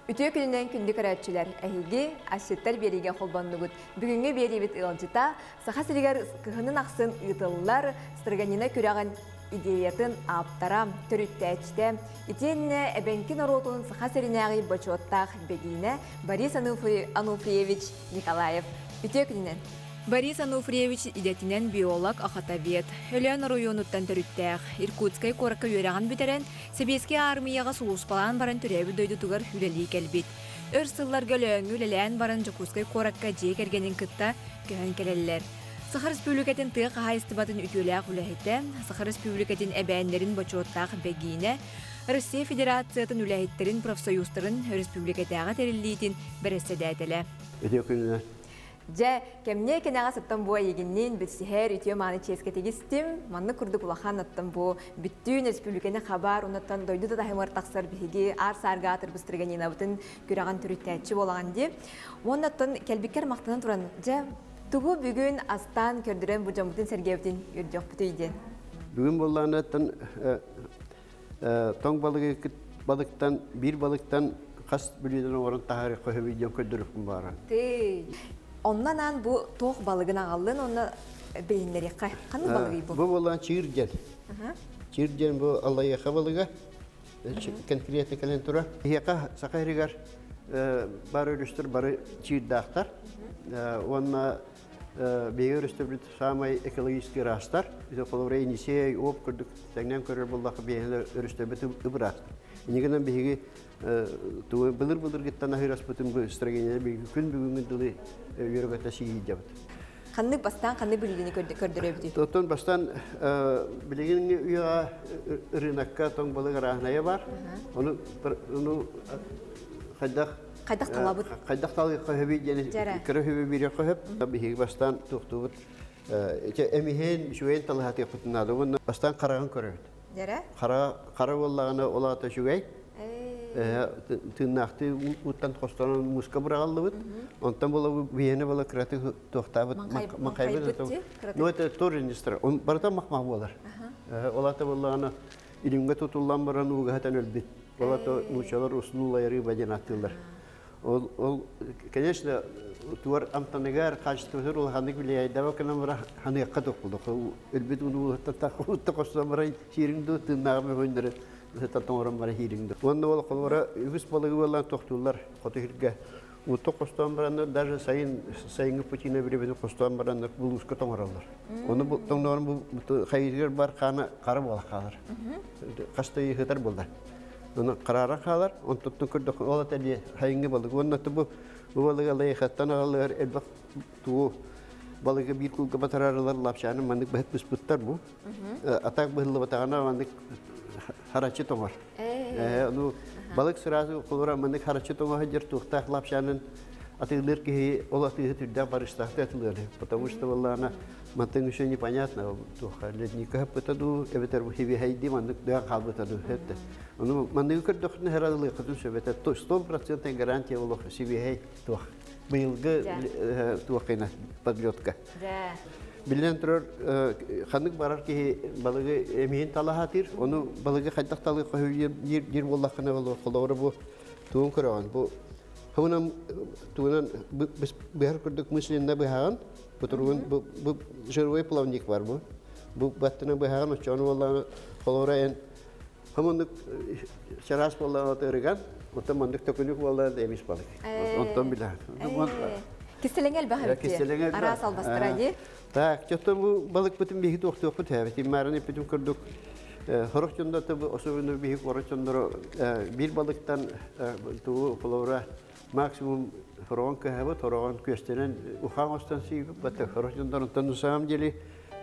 Ütüye gününden kündük öğretçiler ehilgi aşıtlar berigen kolbanlıgut. Bugünkü beribit ılcıta saha siriger kıhının aksın ıtıllar sırganina küragan ideyatın aptara törütteçte itenne ebenkin orotunun saha sirinagi bачоттах begine Борис Ануфриевич Николаев. Ütüye gününden. Борис Ануфриевич идетинен биолог ахатабет. Хөлен районуттан төрүттәк. Иркутскай коракка йөрәгән битерен Себеский армияга сулуспалан баран төрәбе дөйдү тугар хүләли кәлбит. Өрсыллар гөләңгүләлән баран Жакускай коракка жей кергәнен кытта көһән келәләр. Сахар Республикатын тыгы хайстыбатын үтүләк үләһитә. Сахар Республикатын әбәннәрен бачоттак бәгине Россия Федерациятын үләһиттерин профсоюздарын республикадагы териллитин берәсәдәтелә. Же, кемне кенеға сыттан буа егіннен бітсихер үтіе маны ческетегістім, манны күрді бұлақан аттан бу, бүттүүн республиканы қабар, онаттан дойды да дайымар тақсар бігі, ар-сарға атыр бұстырған енабытын көраған түріттәтші болаған де. Онаттан кәлбеккер мақтанан тұран, же, тұғы бүгін астан көрдірен бұл жамбытын сәргептін үрдіқ бұты үйден. Бүгін болған аттан тоң балықтан, бір балықтан қас бүледен орын тағары қойып көрдіріп бары. Ondan bu toğ balığın ağallığın onu beyinleri kanı balığı bu? Bu olan çiğirgen. Çiğirgen bu Allah'a balığı. Konkretli kalen tura. Hiyaka sakayrigar barı ölüstür, barı çiğir dağıtar. Onunla beyi ölüstür bir samay ekolojik rastlar. Biz o koloraya inisiyay op kurduk. Senden körür bullakı beyiler ölüstür bir ıbırat. İnegenen beyi bılır gittan ahiras bütün bu stratejiler bir gün bugün dili yürüyüşte şey yaptı. Kanı bastan kanı bildiğini gördürebildi. Toton bastan bildiğin ya ırınakka ton balık rahnaya var. Onu Kaydak talabı. Kaydak talabı kahve yani kahve bir kahve. Tabii bastan tuhtuğut. Emihen şuyen talhat yaptığında da bunu bastan karagan körüyor. Jere? Kara vallağına olata şuy. Tırnaktı utan kostanın muska bırakaldı. Ondan bola viyene bola kreatif tohtavat makaybet. Noyte torindistra. On barata makmah bolar. Olata bollağına ilimge tutulan baran uğahatan ölbit. Olata uçalar usnullayarı bacanattılar. O конечно tuvar amtanegar kaçtı ol hangi bile yayda bakana mara hani katok buldu. Ölbit onu tatakut takosla mara şirin do tırnağı öndürü. Tatongram var hiringde. Onda ol kolora üs balığı olan tohtular. Kotihirge. O tokostan baranlar даже sayın puçine bir kostan baranlar buluska tomarlar. Onu bu tonların bu hayırlar var kana karı balık kalır. Kastayı hıtar buldu. Onu karara kalır. Onu tutun kurduk ola teli hayınge balık. Onda bu balığı alayı hattan alır. Elbak tu balığı bir kulga batararlar lapşanı mandık bahit bisputtar bu. Atak bahilli batağına mandık haraçı tomar. Onu balık sırası kolora mandık haraçı tomar hacer tuhta lapşanın atılır ki ola tühde barıştakta atılır. Потому что валана мантен еще непонятно, то летника потаду, эветер хиви хайди мандык да калбытаду хетте. Onu mандык көрдөхне herhalde кытын сөбете 100% гарантия олох сиви хай то. Быйылгы туакына подлётка. Да. Билен турар ханнык барар ки балыгы эмин талахатыр, onu балыгы хайдак талы койып жер боллакына болор колору бу туун көрөгөн. Бу Хунам туган biz behar kurduk мысленно быхаган, потургун бу жырвый плавник бар бу. Бу баттына быхаган очону болланы колора ен хамындык чарас болланы отырган, отамандык төкүнүк болланы эмис балык. Онтон биле. Киселеңел бахабетти. Ара салбастыради. Так, чөтөн бу балык бүтүн беги токтоп кетти. Марын бүтүн курдук. Хорочонда табы особенно беги хорочондоро бир балыктан туу колора максимум хоронка хабат хорон көстенен ухамастан сигип бата хорочондорун на самом деле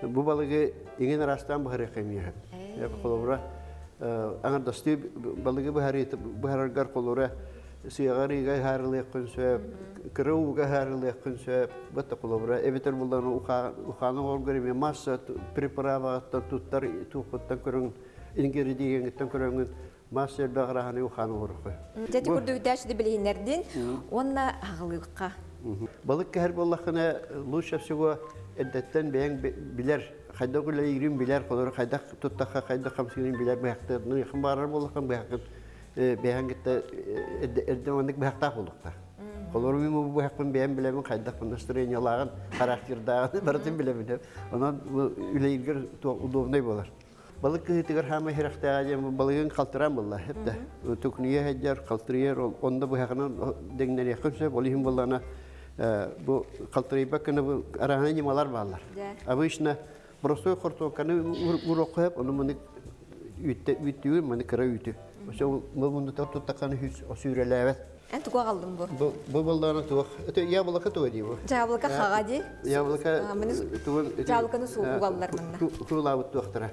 бу балыгы иген растан бахары кемия. Я колора аңар дасты балыгы бахаргар колора сигарига харлык күнсө кырууга харлык күнсө бата колора эветер булдан уханы оргориме масса препараваттан туттар туктан көрүн ингредиенттен көрүн Мастер баграханы уханы урукы. Жати күрдүк дәшди билгендердин, онна агылыкка. Балык кәһәр боллахына лучше всего эддәттән бәян биләр, хайда гөлә 20 биләр, колор хайда туттаха хайда 50 биләр бәхтә, ну якын барар боллакан бәхтә. бәһән гитте эрдемандык бәхтах булдыктар. Колору мин бу хакын бәһән беләмен кайдак настроениелаган, характердагы бардым беләмен. Онан үләйгер удобный булар. Балык кытыгар хама хирактага балыгын калтырам булла хепте. Тукния хаҗар калтырыер онда бу хакынан деңнәр якынча болыйым буллана бу калтырыйбакны бу араны нималар баллар. Обычно простой хортоканы урокып, оны моны үттү, моны кыра үтү. Ошо мында тоттаканы хүс осүреләбет. Әнт туга калдым бу. Бу балданы тук. Это яблоко туга ди бу. Яблоко хагади. Яблоко туган. Яблоконы суугаллар мында. Хулабыт туктара.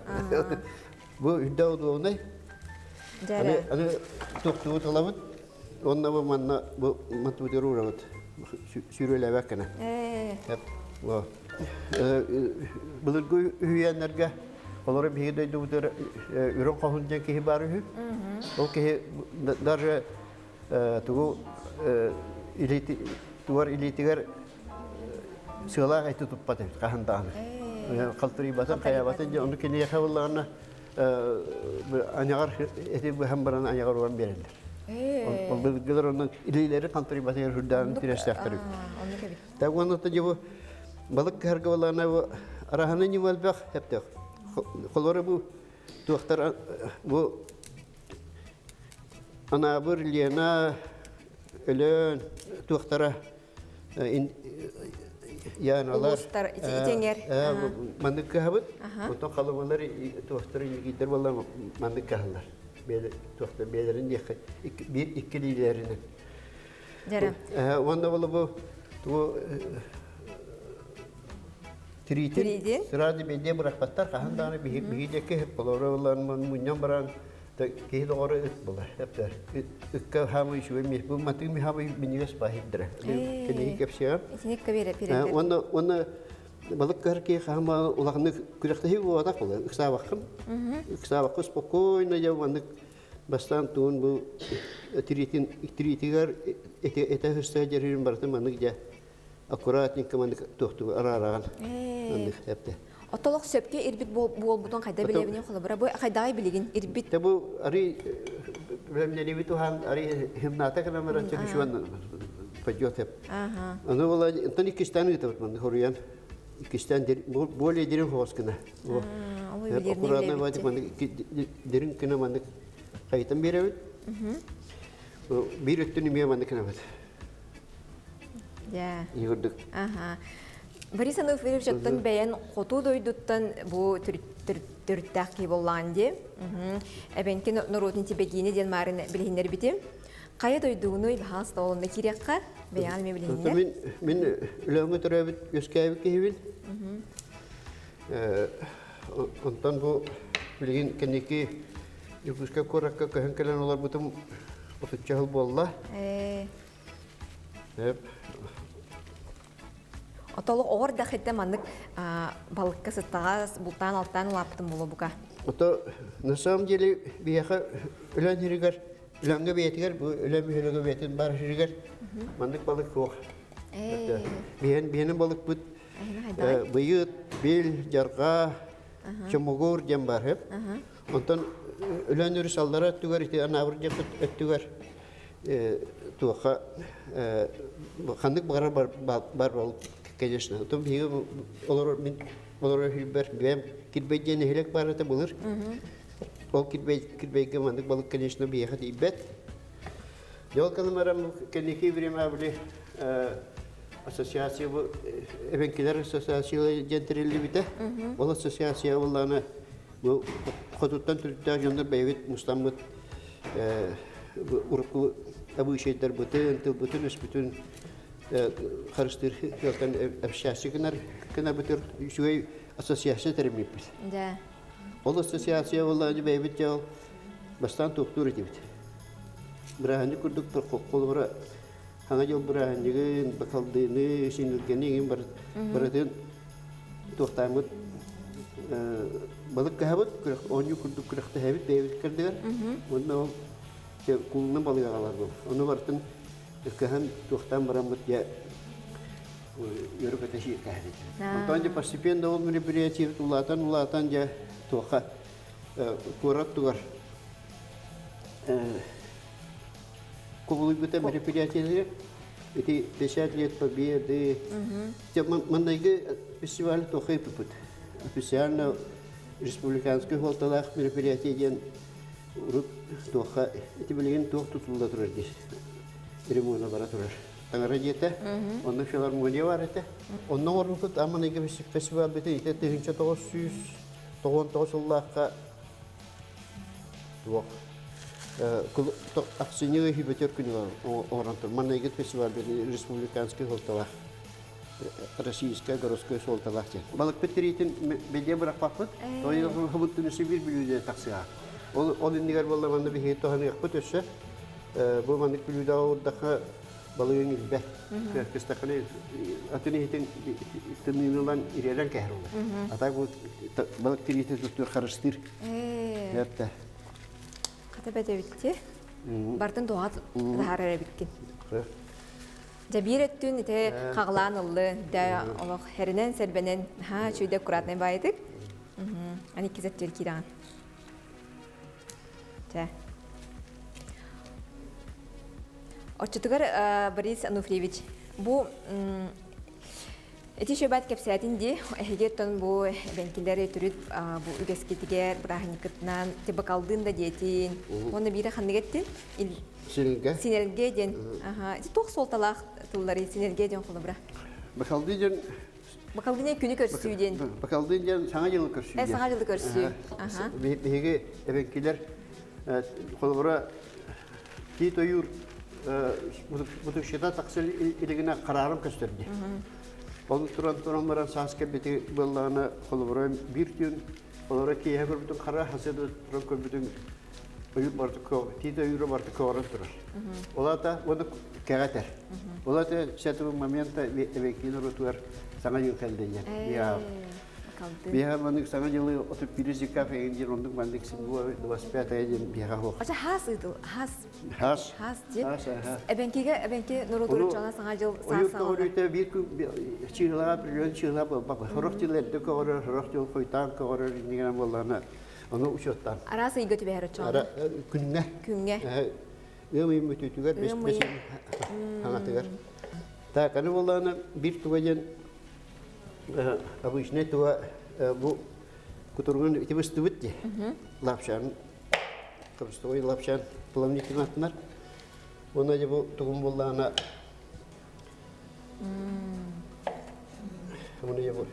Бу үдә удоны. Жара. Аны тукту талабыт. Онна бу манна бу матудырурабыт. Сүреләбәк кенә. Во. Булыргы үяннәргә олары бигә дәүдер үрән кахынҗа ки бары. Ол ки даже тугу илити туар илитигәр сыла гайты туппаты кахынданы. Калтырый батын каябатын аны кине яхавларны анягар эти бу һәм баран анягар уран берәләр. Ол билгеләр onun илиләре калтырый батын хурдан тирәстәктер. Так оны тәҗибу балык кәргәләрне бу араханы нимәлбәк хәптә. Колоры бу туактар бу Ana bir lena ölön tuhtara yanalar Uluslar itenger. Mandık kahabıt. Oto kalamalar tuhtara gider vallahi mandık kahalar. Böyle tuhtar belerin diye bir iki lilerini. Jara. Onda vallahi bu Tritin. Sırada belediye bırakbatlar kahandanı bir deki hep kolorlarla munyan baran Kih doğru ık bula, hepler. Ikka hamı şu mi, bu matı mi hamı biniyoruz bahidre. Kini kapsiyam. İçine kabire pirete. Onda balık karki hamı ulağını kürektehi bu adak bula. Iksa bakım. Iksa bakım spokojno ya vandık bastan tuğun bu tritigar ete hısta cerir bartı mandık ja. Akurat ni kemandık tuhtu araran. Mandık hepte. Отолок сөпкө ирбит бол бутон кайда билебинен холобура. Бу кайдагы билигин ирбит. Та бу ари белемнени биту хан ари химната kana mera çekişwan pajot hep. Onu valla intani kistan gitip man horuyan. Kistan bolе derin hoskana. O. Kurana vadi man derin kana man kaytan berevit. Bir üttünü miye man kana vat. Ya. Yurduk. Борис Ануфриевич жаттан бәян хоту дойдуттан бу түрттәк ки боллан ди. Эбенки норотин тибегини ден марын билһиннер бити. Кая дойдугуну бахас толында кирекка бәян ме билһиннер. Мен үләңгә төрәбит өскәбик кебил. Онтан бу билген кенеки юкуска коракка кәһән кәлән олар бутым отчагыл болла. Отолок ор да хетте маннык балыкка сыттагас бултан алтан лаптым болу бука. Ото на самом деле бияха үлән хиригер, үләнгә бейтигер, бу үлән бирегә бейтен бар хиригер. Мандык балык кох. Биен балык бут. Быйыт, бил, жарга, чомогор дем бар хеп. Онтан үлән үрү салдара түгәр ите анабыр деп өттүгәр. Туха хандык бар бол. Конечно, то биге олар хилбер бем китбейден хилек бар это булыр. Ол китбейге мандык балык, конечно, биге хати бет. Жол калмарам кенеки время били ассоциация бу эбенкилер ассоциация жентрелли бите. Ол ассоциация булланы бу хотуттан түрттә җондар бәйвит мустаммыт урку абу шейтер бүтән үс бүтән Харыстыр ялтан общаться кенә битер шуй ассоциация термип. Да. Ол ассоциация валлаһи бәйбит ял бастан туктур итеп. Бирәһенне күрдек бер колбара. Хана ел бирәһеннеге бакалдыны синелгәнен бирәдән туктамыт балык кәһәбет оню күрдек күрәхтә һәбит бәйбит кирдер. Монда кулны балыгалар бу. Аны бартын Кахан тухтан барамут я йөргә тәши кәһди. Онтан постепенно ул мероприятие улатан я туха курат тугар. кубулуйбута мероприятиялар. Эти 50 лет Победы. Маннайгы фестиваль тохай пупут. Официально республиканский холталах мероприятие урут тоха. Эти билеген тох тутулда турар дис. Ремонт бара турар. Таңара жете. Онны филармония бар эте. Онны орнукут аманайгы фестиваль бите ите 1999 жыллакка туак. Акционеры хибетер күнү орантыр. Манайгы фестиваль республиканский холталах. Российская городская солталах. Балык петеритин беде бирак папыт. Той хабыттын сибир билүүдө таксыга. Ол индигер болду манда бихи тоханы якпыт өссө. Бу мандык билүүдө ордаха балыгын илбе. Кыстаканы атыны хитин тынылан ирелен кайрылды. Ата бу балык петеритин туттур харыстыр. Ятта. Ката бетебитти. Бартын доат харара биткен. Жабир өттүн ите каглаан ыллы да олох херинен сербенен ха чүйдө куратны байдык. Ани кизеттер киран. Та. Очтугар Борис Ануфриевич, бу эти шөбат кепсәтинди эгертон бу бенкилери түрүт бу үгескетигер брахникытнан тебакалдын да детин. Оны бире ханнегеттин Синерге ден. Эти тох солталах туллары синерге ден кулы бра. Бакалдын күнү көрсүүден. Бакалдын саңа жылы көрсүү. Саңа жылы көрсүү. Беге эбенкилер колбура кит оюр бутук шета таксыл илигине карарым көстөрдү. Ол туран баран саска бити булланы колбура бир түн олора кие бир бутук кара хасыды туран көбүтүн оюр бартыко кит оюр бартыко орон турар. Олата оны кагатер. Олата сету момента эбенкилер отуар саңа жыл келден. Я биха мандык саңа жылы отуп биризик кафе инжир ондук мандык симбу 25 айдын биха хок. Ача хас ыдыл, хас же. Эбенке нурутур жана саңа жыл саңа. Оюрта бир күн чыгыла бир чыгыла баба. Хорохтилерде көөрө, хорохтил койтан көөрө дигән булларны. Аны учоттан. Арасы игөтү бәһәр чана. Ара күнгә. Эми мүтүтүгөр беш хаңатыгар. Так, аны булларны бир туган обычный туа бу кутурган тибестүбитти. Лапшан. Кырстой лапшан плавникин атнар. Оны бу тугун булларны Оны бу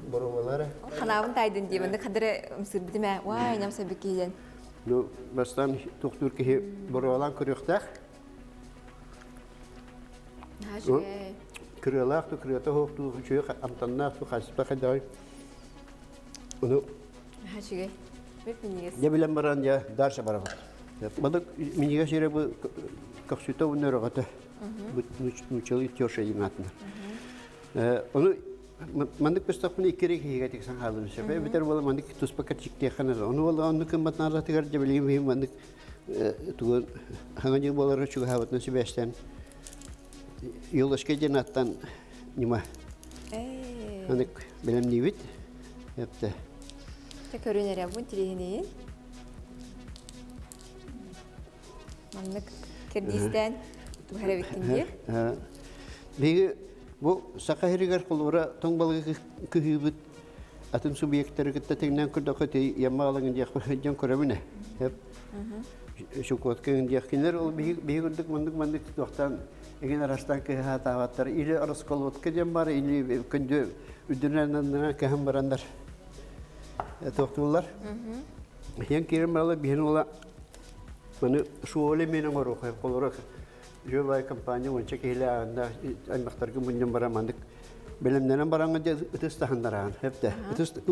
боровалары. Ханабын тайдын димende кадыра мсырбитиме. Вай, намса бикиден. Ну, бастан туктур ки боровалан көрөктак. Хашэ. Крылах, крылата хокту чөй амтаннах, хасыпта кадай. Оны Хашэ. Бепинигес. Я билем баран я дарша барабат. Бадык миниге шере бу капсута унерогата. Бу нучалы тёша иматна. Оны мандык пестапны керек хигатик саңалын шепе. Битер бола мандык туспакачик техана. Оны бола аны кымбат наратыгар жабилем мандык туган хаңажы болары чуга хаватны себештен. Yoldaşka cennetten nima. Anik bilem nivit yaptı. Tekörünere bu tirihini. Anlık Kırgızistan bu hele bitince. Begi bu sakahirigar kolura tongbalı kühübüt atın subyektleri kitte teknen kurdakati yamalığın diye koramine. Hep şu kodkın diye kinler ol begi kurduk mandık doktan Egen arastan ki hatavatlar ili arası kolot kıcam var ili kündü üdünlerden kahım baranlar. Toktullar. Yan kirim bala bihen ola bana şu ole menen var o kolora. Jövay kampanya onca kehla anda ay maktar ki bunjam baramandık. Bilimden baranga da ıtıstahandaran hep de.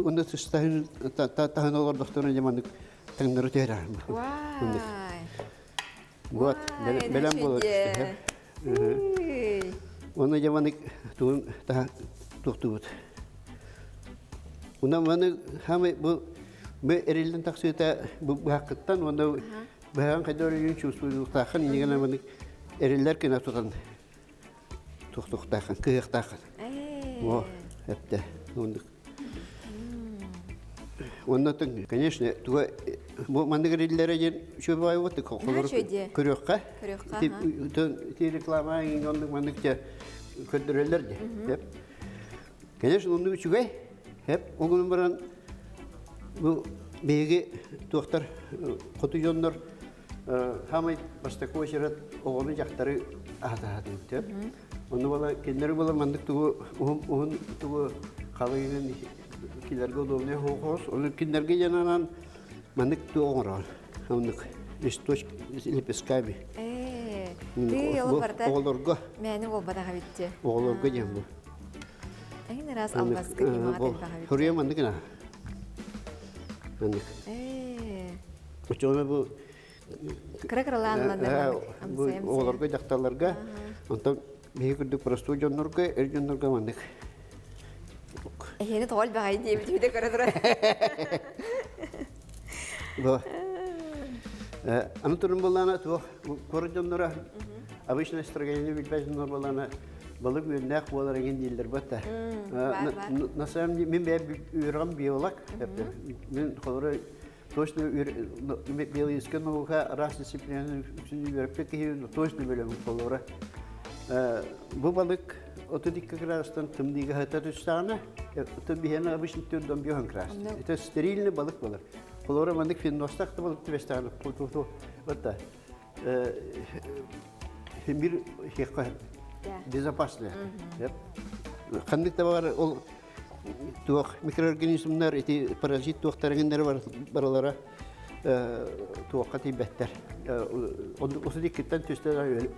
Onda ıtıstahan tahan olur doktorun zamandık tanrı tehran. Vay. Buat bilim olur işte hep. Onu zamanlık tuğun daha tuğtubut. Ondan bana hem bu erilden taksiyete bu hakikaten onu bayan kadar yün çözülür takın yine bana eriller kena tutan tuğtuk takın kıyık takın. O hep de ondan. Ondan, конечно, tuğa bu mandırillere jen şu bay oldu kolor şöyle? körükka. Körükka, Ti reklama ingonduk mandıkça köndürürler de. Hep. Конечно, onu üçüge hep o gün baran bu begi doktor kotujonlar hamay başta koşarat oğlu jaktarı ahda deyip. Onu bala kendileri bala mandık tuğu tuğu kalıyın kilerge dolne hokos onu kinderge jananan mandık tuğu oğra. Mandık istoş lipeskabi. Tüy yolu barda. Oğlorga. Meni o bada habitti. Oğlorga jem bu. Engin ras albaskı kima atel habitti. Huriye mandık na. Mandık. Uçoğuna bu Kıra-kıralanlardan bu oğlorga jaktarlarga ondan bir kürdük prosto jonnorga jonnorga mandık. Eheni tol bahay diye bir de kara-kıra. Bu anıtırım bolana tuh koru jonnora обычно строгайны билбәs нор болана балык үрнәк болар ген дилдер бата. На самом деле мен бә үргән биолог. Мен холоры точно биологический наука раз дисциплинаны үчен берпек точно беләм холоры. Бу балык 32 градустан тымдыга хата төстәне. Это бихена обычно түрдән биохан крас. Это стерильный балык булыр. Холоры мандык финностак балык төстәне. Бата. Bir безопасный. Кандык бар ол туак микроорганизмнар эти паразит туактарыгындар бар баралара туакка тибеттер. Осы диккеттен төстәр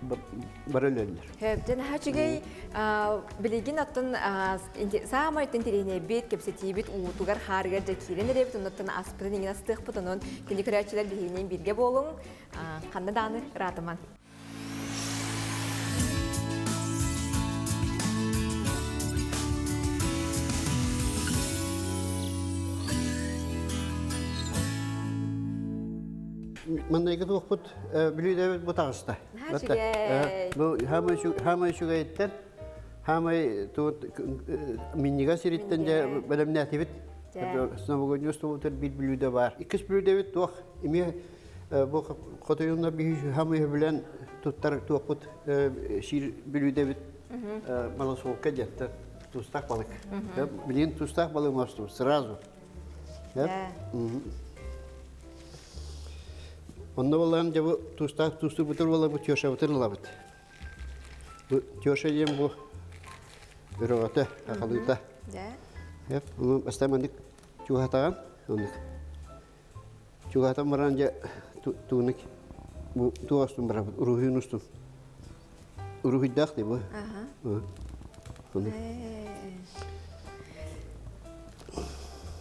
баралырлар. Хөптен хачыгай билигин аттын самай тентерене бит кепсети бит утугар харгар жакирен реп тоннан аспытын иңин астык бутунун киндикрачылар бигинен бирге болуң. Кандай даны ратыман. Мандайга туакпут билүдәбит бу тагыста. Бу хамай шугайттан хамай ту миннига сириттен дә белемне тибит. Снабогоньос тутер бит билүдә бар. Икес билүдәбит туак име бу котойонда би хамай белән туттар туакпут шир билүдәбит малосолка дәтте тустак балык. Билин тустак балык масту сразу. Onda olan da bu tustu butur valla bu tiyosha butur labıt. Bu tiyosha yem bu ürogata akalıta. Hep bunu bastamandık çuhatagan ondik. Çuhatan maranca tuğnik bu tuğastun beraber uruhun ustun. Uruhu daktı bu. Ondik.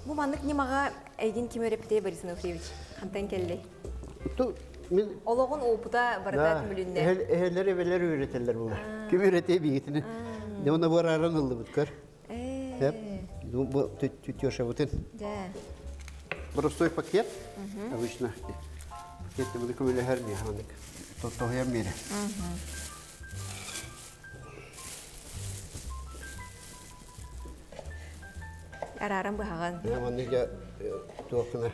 Bu mandık nimaga egin kim öğrepte Boris Nufrievich? Kantan kelli. Oloğun opuda barada tümülünde. Eheller evveler öğretirler bunu. Kim öğretiyor bilgisini? Ne ona bu araran oldu butkar. Hep bu tütüyor şavutun. Простой пакет обычно. Пакет мы докумели hermi handik. То hermi. Araran bu hagan. Handik tuakna.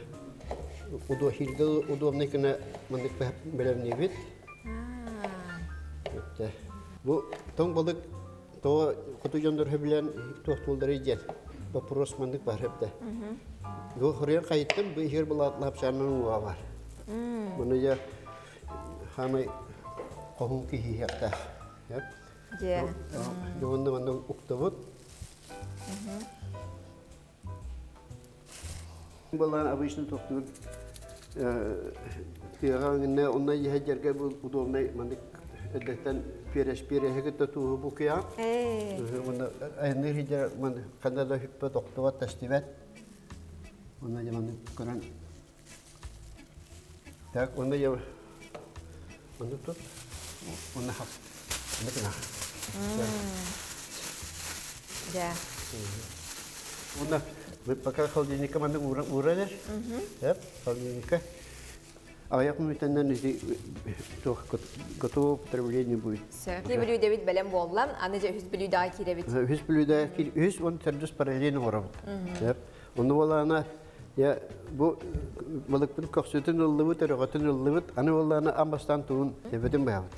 Udo hilde udobne kena mandik belem nibit. Bu ton balık to kutujondur hebilen tohtulları yiyecek. Papros mandik var hepte. Bu huriye kayıttım bu ihir bulatla çanın var. Bunu ya hamay kohun ki hiyakta. Hep. Ya. Doğanda mandik uktavut. Balan abişini toptur. Kıyağın onunla yiyecek bu udobne mandik edekten pire hekete tuğu bu kıya. Onda aynı hicra man Kanada hüppe doktora testivet. Onda ya mandik kuran. Tak onda ya mandik tut. Onda hap. Onda kena. Ya. Onda pakai холодильника mandik uğraner. Hep холодильника. Ayak mütenden de çok готово потребление будет. Söhbeti bilüy David belem bollan, anıca hüs bilüy daha kirevit. Hüs bilüy daha hüs on terdüs paralelini var. Hep. Onu valana Ya bu balıkın koksutun ıllıvıt, örgütün ıllıvıt. Anı vallahi ambastan tuğun tebedim bayavut.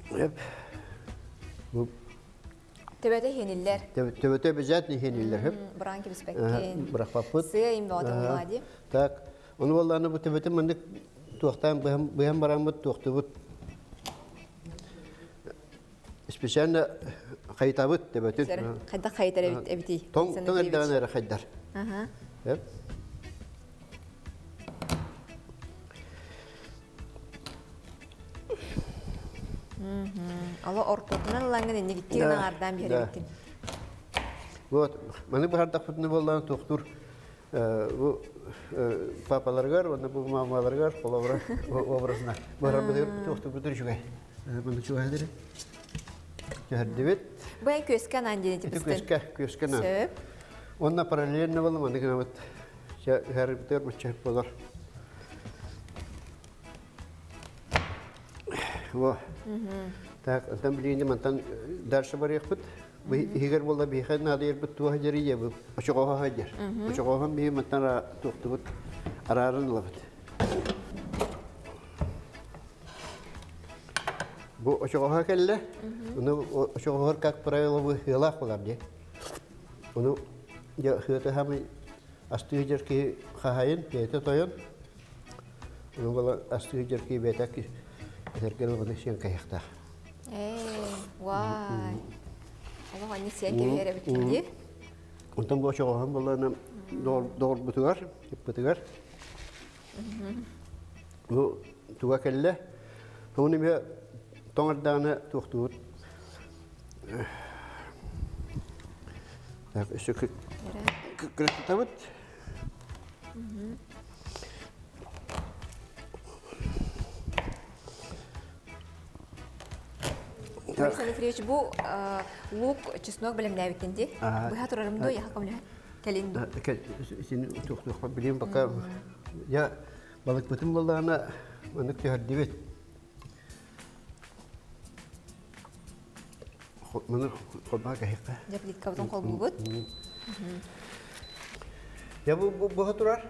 Hep bu Töbete heniller. tebete bezat ne heniller hep. Branki bispekken. Bırakpapıt. Sığayım da odan vadi. Tak. Onu vallahi bu tebete mandık tuğtan bayam baramut tuğtubut. Spesialne kayıtabıt tebete. Kayda kayıtar eviti. Ton elden era kaydar. Aha. Hep. Ала ортотунан ланган энне гитти гана ардан бери биттин. Вот, маны бу хардак бутны боллан токтур. Bu papalargar, onda bu mamalargar, kolabra obrazına. Bu arada tohtu budur şugay. Bunu şugaydır. Şehirdevet. Bu en kösken andeni tipisten. Kösken. Söp. Onunla paralel ne var mı? Ne kadar her bir tür maçı yapıyorlar. Bu. Tak, tam bildiğinde mantan derse var yakıt. Bu higer bolla bir şey nadir bu tuha jeriye bu. Açığa hacer. Açığa bir mantan tohtu bu ararın lavat. Bu açığa kelle. Onu açığa kak parayla bu hilak olar diye. Onu ya hıta hem astıyıcır ki hahayin yete toyun. Onu bala astıyıcır ki betak ki terkel bunu şey kayakta. Vay. Allah anne sen gibi yere bitti. Ondan bu açığa hem bala doğru butugar, butugar. Bu tuğa kelle. Onu bir tonardağına tuğtut. Так, еще как-то вот. Александр Андреевич, bu лук, чеснок белән нә битенди. Бу хатırlarımda я камля. Калинду. Син тух билем пока я балык бутым боллана мындык тәһәддибет. Мына холба кайка. Яплит кавдан кол булбут. Ya bu haturar.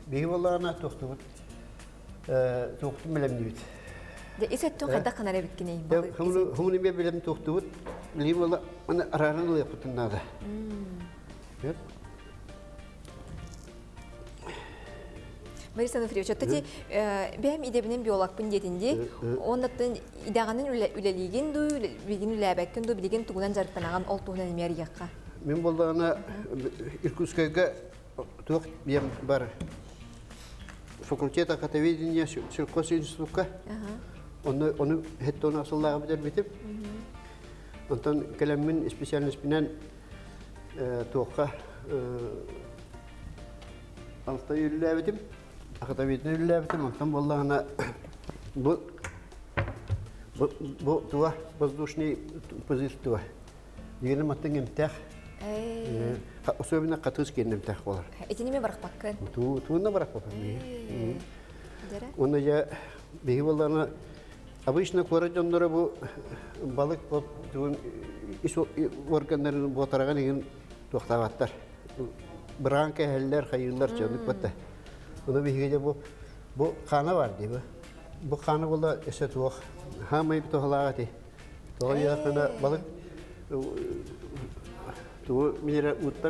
Bir vallahi toxtubut. Toxtum bilemdi bit. De isettun kadda kanara bitkini. Ya humunu bir bilem toxtubut. Bilim valla ana araranı yapıtın nada. Ya. Marisa Nufrievich, tatii benim idebinin biyologpun dedindi. Ondan idağanın üleliğin du, bilgin ülebekken du, bilgin tuğunan jarpanagan ol tuğunan emeri yakka. Ben vallahi Irkutska'ya tuğ bir bar. Fakultet akademiyediğinde Sirkos Institut'a. Onu hep onu asıllağı bilir bitip. Ondan kelimin spesialistinen tuğka altta yürülebitim. Akademiyede yürülebitim. Ondan vallahi bu tuğ воздушный позиция tuğ. Дигән маттың имтах. Особенно катышкин имтах булар. Этинеме баракпаккан. Туна баракпаккан. Оны я бегиваларны обычно көрәҗәннәре бу балык туын иш органнарын ботараган ген тохтаваттар. Бранка хәлләр хайырлар чөнүк батта. Оны бегиде бу кана бар диби. Бу кана булда эше тух. Хамай тохлагати. Тоя кана балык то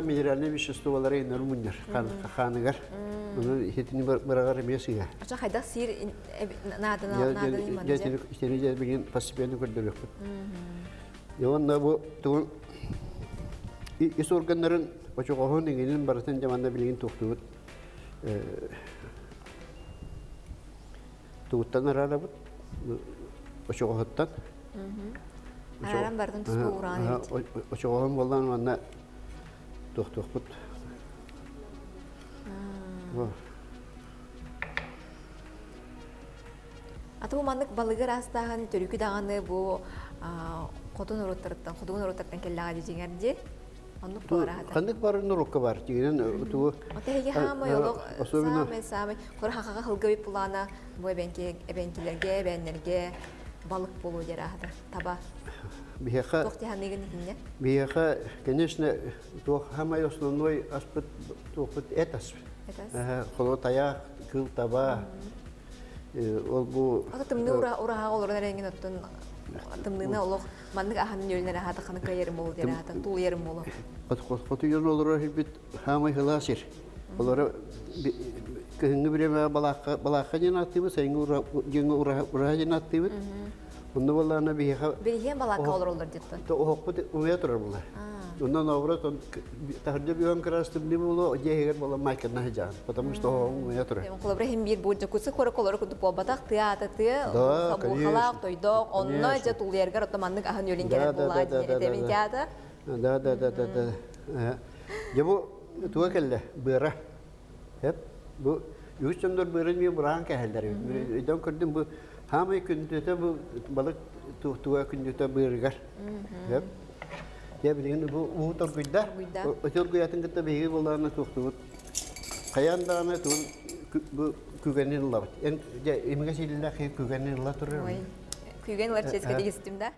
минеральные вещества инер мунер ханагар. Onu hitini beraber mesiye. Acha hayda sir nada imanda. Ya işte bir pasipiyonu gördük. Yalan bu tuğun iş organların çok ahın inginin baratan zamanda bilgin tuğtuğut. Tuğuttan arara bu. Çok ahıttan. Araran bardan tuğu uğran. Çok ahın vallahi bana tuğtuğut. Atau mandık balığı rastahan törükü dağını bu kodun orotardan kellağa diyeceğince anlık bu arada. Kandık barın nurukka var. Çünkü tu. Otehge hama yolu same kor hakaka hılgı bir plana bu ebenkilerge benlerge balık bolu derahda. Taba. Биха, Тоқтиханныгын икинне. биха, конечно, то самый основной аспект, это. Этас. Холотая, кыл таба. Ол бу. Ата тымны ураха олор нереңин оттон тымныны олох маннык аханын йөлнер ахата ханыкка ерим болу derahda. Тул ерим болу. Хотуйон олора бит самый хласир. Олора кыһыңы биреме балака жинаттыбы, сайыңы ура жинаттыбы. Онда боллана биха. Бериген балакка олор деттен. То оқпыт уя турар булар. Ондан аврот тахырда бион крастым не было, егер была майка на жан, потому что он уя турар. Мен колобра хем бир буҗа кусы кора колор куды по батак театр те, Да, сабу халак тойдо, онна же тул яргар ота маннык ахан йөлин керек була диде театр. Да. Я бу туа келле быра. Хеп бу ючтымдыр бырын ми буран кәһәлдәр. Идән күрдем бу хамы күндәтә бу балык туа күндәтә бырыгар. Хеп я билген бу торгыйда. Торгыятын китә беге буларны туктыбыт. Каянданы тун бу күгәнен лабыт. Эн эмгә силдә күгәнен ла турыр. Ой. Күгән лар ческә дигестим да.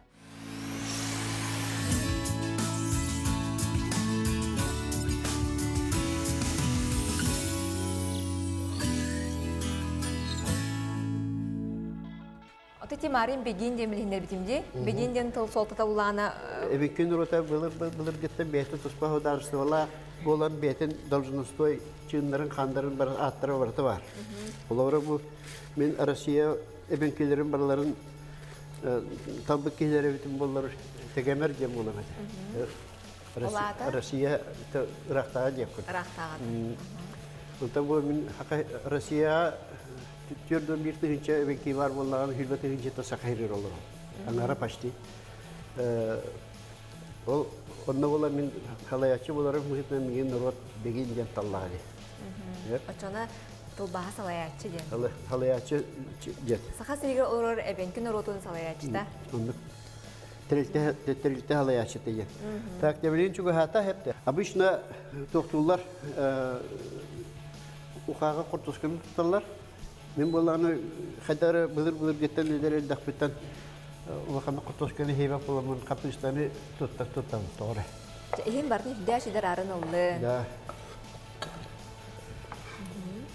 Отети Марин бегин демилиндер битимди. Бегин ден тыл солтата улана. Эбекин рота булыр гетте бете туспа ударышты вала болан бетен должностой чыннарын хандарын бар аттары барты бар. Олары бу мен Россия эбенкелерин барларын табык келери битим боллар тегемер дем болана. Россия рахтага деп. Рахтага. Онда бу мен Россия Türk'ün bir tığınca evki var bunların hürmet tığınca da sakayır olur. Anlara paşti. O onda olan min halayatçı olarak muhtemelen min narot begin gen tallahı. Açana tol bahas halayatçı gen. Halayatçı gen. Saha siriger olur ebenkin narotun halayatçı da. Onda Terilite halayatçı diye. Tak demelin çünkü hata hep de. Abişna doktorlar ukağa kurtuluşunu tutarlar. Мен боланы хәдәре булыр геттен лидер дәхбеттән вакытны кутошканы хәйбә буламын капистаны тутта торе. Эһин барны дәшидер арын улды. Да.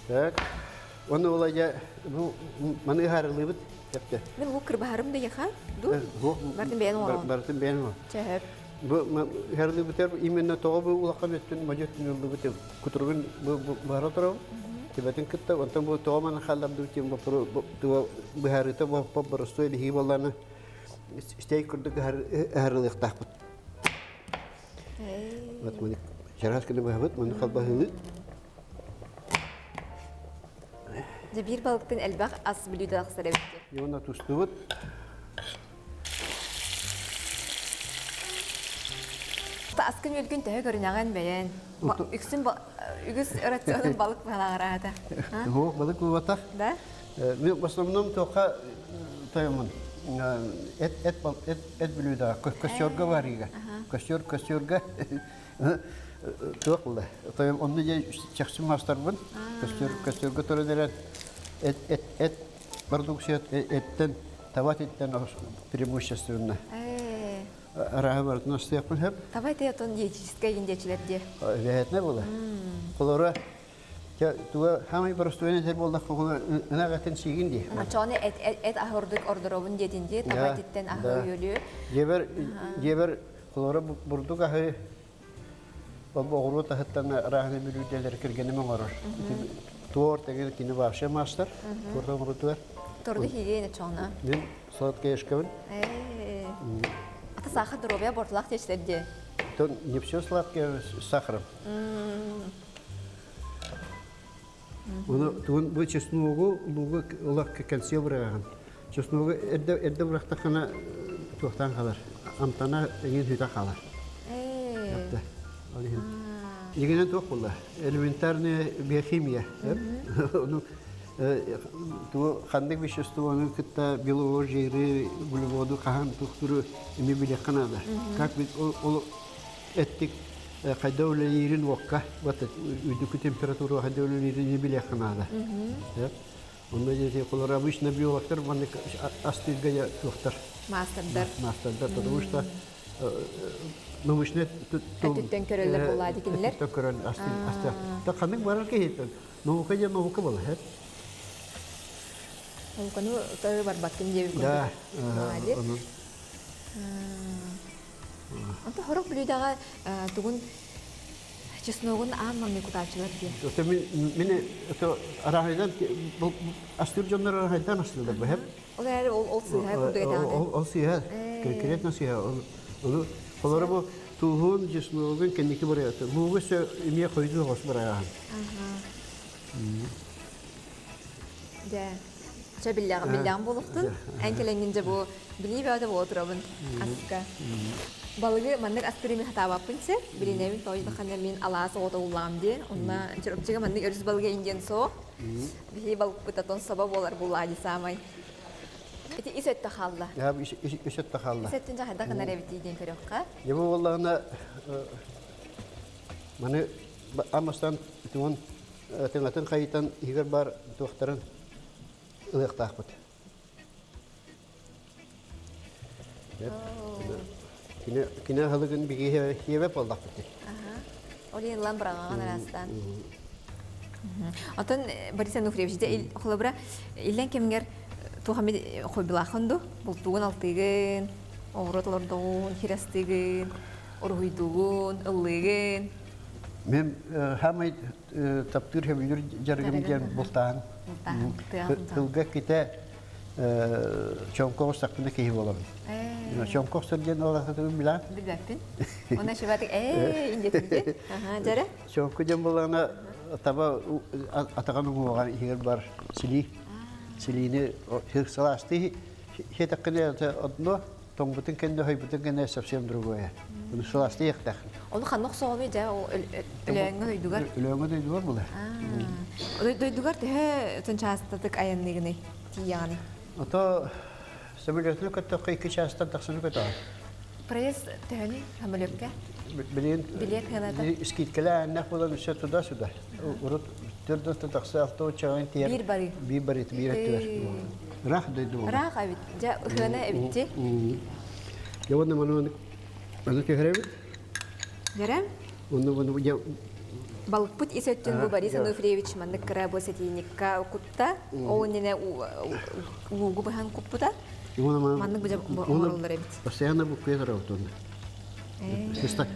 Так. Оны улайга бу маны харылы бит хәптә. Мен бу кырбарым да яха. Ду. Бартын бәйен ва. Бартын бәйен ва. Чәһәп. Бу харылы битер именно тогы бу улакан өттен маҗеттен улды бит. Кутургын бу бара тору. Tiba-tiba kita untuk buat tuan mana kalau berjumpa baru tua behari itu bawa berstui di hibulan na stay kerja hari lektak. Buat mana cara sekali bahabat mana kalau bahabat. Jabir balıktan elbaq as biliyor da aksa demek. Yona tustubut. Ta asken yölgün tehe görünəğən beyen. Ügüs öğretmenin balık balağıra da. Ho, balık bu batak. Da? Ben başlamam toka toyamın. Et biliyor da. Kaşyorga var ya. Kaşyorga. Tokla. Toyam onu ya çaksım master bun. Kaşyorga toru deren. Et продукция etten tavat etten преимущественно. Araha var, nasıl yapın hep? Tabii ki ton yetişkin gençler diye. Evet ne böyle? Kolora ya tuğa hamı просто öyle bolda kokuna ana gaten sigin diye. Açanı et ahırdık ordurovun dedince tabii etten ahır yölü. Jeber kolora burduk ahı baba oğru tahttan rahne bülüdeler kirgenime var. Tuğur tegel kini başa master. Burada vurdular. Tordu higiyene çona. Ben saat keşkavın. Ata сахар дробя бортлах тештерди. То не все сладкое с сахаром. Оны bu чесногу лугу улак консервираган. Чесногу эдде брахтахана тохтан калар. Амтана эгин хүтә калар. Yaptı. Алин. Егенен тох була. Элементарная биохимия. Onu то хандык веществоны кытта белок жири углеводы кахан тухтуру эми биле канада. Как бит ол эттик кайдаулерин вокка вот үйдүкү температура кайдаулерин биле канада. Он надеется, колора обычно биологтар, манны астыргая тухтар. Мастердар. Мастердар, потому что научный Әтүттен көрөлөр болады дегенлер. Әтүттен көрөлөр астыр. Та қаның барар кейтен. Наука же наука бол, хет. Науканы тары бар бакын деп. Да. Анта хорок билүүдага тугун чесногун ааммамны кутаачылар ди. Это мене это арахайдан астыр жоннор арахайдан астырда бу хеп. Ол сыйга кудайдагы. Ол сыйга. Конкретно сыйга. Ол колора бу тугун чесногун кенники бар ята. Бу өсө имия койду гос бар. Да. Чабилляган болуктун. Анкеленгенде бу билибеде болотурабын аска. Балыгы маннык астырыми хатабаппынсы. Билинебин тойда ханна мен аласы ота улам ди. Онна чырыкчыга маннык өрүс балыгы инген со. Би балык бутатон сабап болар булади самай. Эти исетте халла. Я исетте халла. Исеттен жахада кана ребити ден көрөкка. Я валлана маны амастан туган теңатен кайтан игер бар тохтарын ылыктакпыт. Кине халыгын биге хебе болдакпыт. Олен ламбраган арастан. Атын Борис Ануфриевичде холобра илен кемгер тухамид хобилахынду бултугун алтыгын огротлордон хирастыгын оргуйдугун ыллыгын Мен хамай таптыр хебилер жаргым ген бултан. Тылга ките чомкос тактыны кей болам. Чомкос терген олахты билан. Билбеппин. Она шибатык индетинде. Жара. Чомку жем болана таба атаган угуган игер бар сили. Силини хирсаласты хетаккене одно тоңбутун кенде хойбутун кенде совсем другое. Bunu salastı yaktak. Onu kanok soğuyor ya o öleğine duydugar. Öleğine duydugar bu da. Duydugar te tınçastatık ayanlığını tiyani. Ata sebeletli katta kıyık çastan taksını kata. Prez tehani hamalökke. Bilet hanada. İskitkeler ne falan şey tuda suda. Urut türden taksı altı uçağın tiyer. Bir bari bir ettiler. Rah duydu. Rah evet. Ja hana etti. Yavanı manı Anı kehremi? Jarem? Onu ya Balık put isettün bu Boris Anufrievich mandık kara bosetiynikka okutta. O nene ugu bahan kupputa. Mandık buca orullar evet. Постоянно bu kuyar avtun.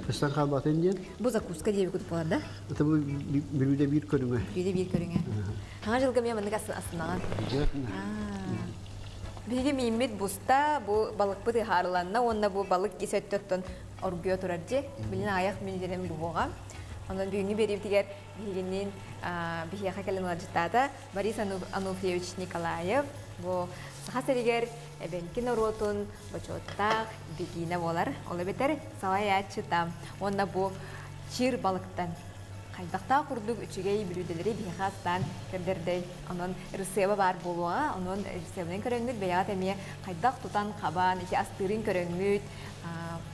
Festan kalbatın diyen? Bu zakuska diye bir kutup var da. Это bu bir körüme. Bir körüne. Hangi yılgım ya mandık aslında? Bihi mimit busta bu balık pıtı harlanna onna bu balık isettöttön orguya turarcı. Bilin ayak mindiren bu boğa. Ondan büyüğünü berip diğer bihinin bihi hakelen olacakta Boris Anufrievich Nikolayev bu sahaseriger benkin orotun boçotta bigine bolar. Ola beter salaya çıtam. Onna bu çir balıktan Kaydıqta kurduk üçügeyi bilüdeleri bihastan kerderdi. Onun rısıva var buluğa, onun rısıvının körüngüt veya temiye kaydaq tutan kaban, iki astırın körüngüt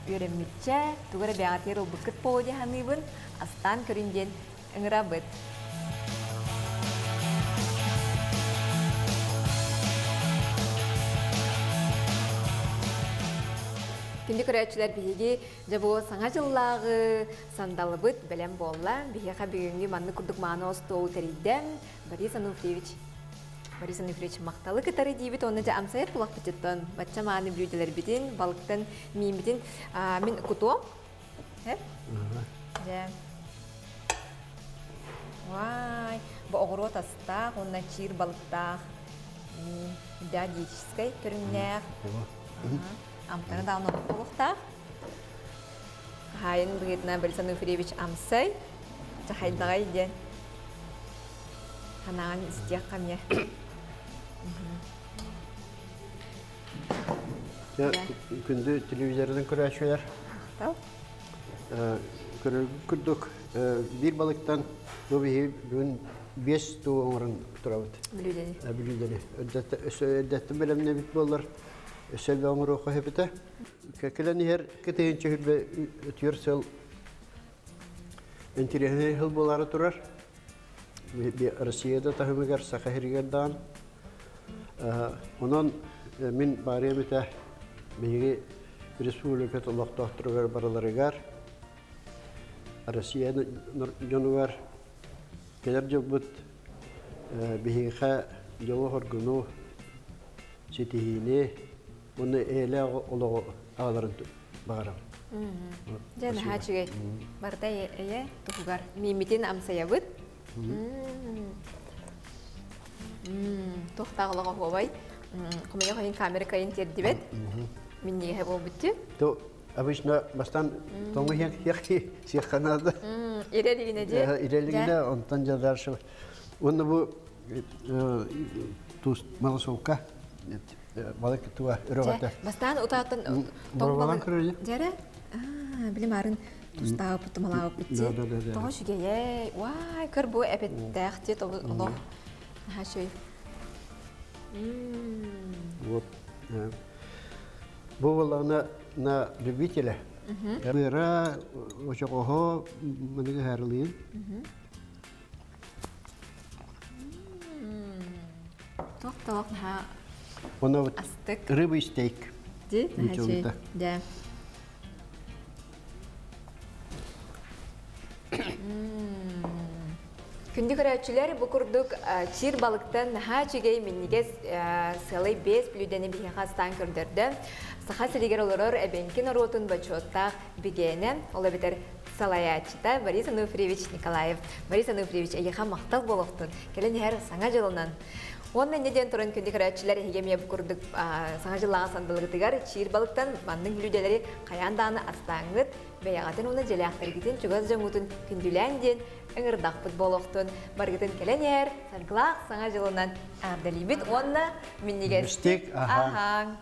öğrenmitçe, tuğra beğatır o bıkıt poğucu hanıbın, astan körüngen ıngırabıt. Күнді көрәтшілер бігі жабу саңа жыллағы сандалы бұд бәлем болла. Бігі бүгінгі манны күрдік маны остоу тәрейден Борис Ануфриевич мақталы кітары дейбіт, оны жа амсайыр бұлақ бітеттен. Батча маны білуделер бітін, балықтан мейін бітін. Мен күтуам. Вай, бұл оғыру тастақ, онна чир балықтақ. Да, диетическай көріңнәқ. Amtana davno olukta. Hayın bugüne Boris Anufrievich amsay. Çahaydağay diye. Hanan istiyaq kamya. Ya gündü televizyondan körəşülər. Tamam. Kürdük bir balıktan bu bugün 5 doğumurun turabıt. Bilüdeni. Öddettim belemne bit bollar. Selvi amuru kohepete. Keleni her keteyin çehirbe tüyersel entirehne hıl boları turar. Bir Rusya'da tahmigar sakahirigerdan Onun min bariyemete bilgi Respublika Tolak Doktorlar Baralarıgar Rusya'nın jonuvar gelir cebut bilgi Java horgunu sitihini bunu ele olu ağların bağıram. Jangan haji barta ya tugar mimitin amsaya but. Tohtaqlaga hobay. Kumaya kayin kamera kayin terdibet. Minni hebo bitti. То обычно бастан тому яки сеханада. İreliğine de. İreliğine ondan jadarşı. Onu bu туз малосовка balık tuva ırogata. Bastan utatan Borbalan kırıyor. Jara. Bilim arın tustağı putmalağı bitti. Toş geye. Vay kır bu epet dağıtı to Allah. Haşoy. Вот. Бывало на любителя. Быра очокого мынығы харлыйын. Тоқ наха Оны вот астык. рыбый стейк. Ди, Ничего нахачи. да. Да. Күнді көрәтшілер бұл күрдік чир балықтан наха чигей миннигес сылай 5 блюдені бігеға стан көрдірді. Саха сілігер олырыр әбенкін оротын бачуоттақ бігені, ола бітер салаячыта Борис Ануфриевич Николаев. Борис Ануфриевич әйеға мақтал болуқтын. Келен әр саңа жылынан. Онна неден туран күнді көрәтшілер егеме бұл күрдік саңа жылаға сандылығытығар чир балықтан мандың блюделері қаянданы астаңғыт. Бәяғатын оны желяқтар кетен чугаз жаңутын күнділәнден ыңырдақ бұд болуқтын. Барғытын келен әр сарғылақ саңа жылынан ардалибет. Онна миннегес. Стейк, Ахаң.